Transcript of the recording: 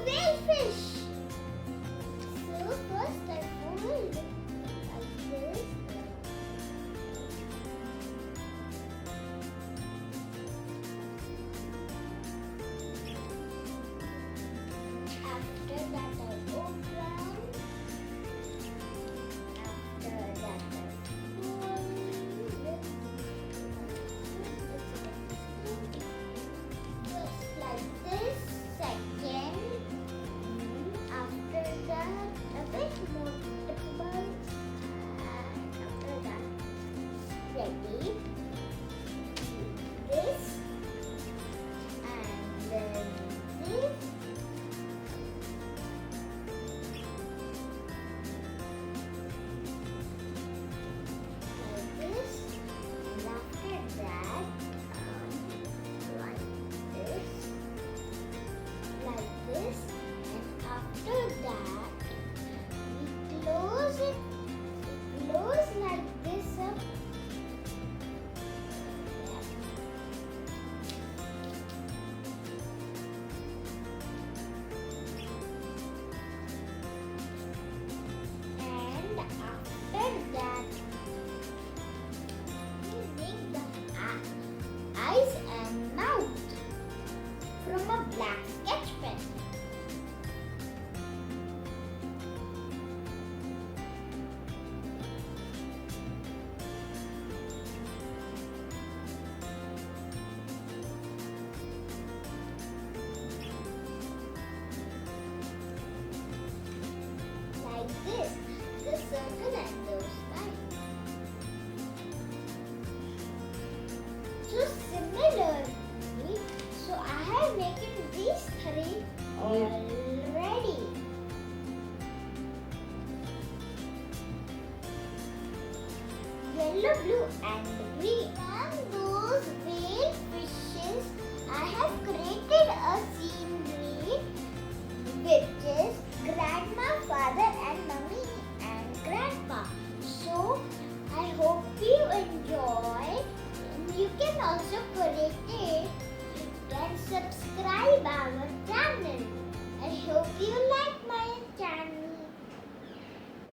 whale fish. So first I fold like this. After that I open. After that I fold. Just like this. Second. After that a bit more difficult. And after that ready. This. And then this. Like this, and after that, like this, and after that, we close it, close like this up. And after that, make the eyes and mouth from a black sketch pen. Like this, the circle and those lines. So similarly, so I have making these three already. Yellow, blue and green. From those whale fishes, I have created a scenery which is grandma, father and mummy and grandpa. So I hope you enjoy. You can also create it and subscribe our channel. I hope you like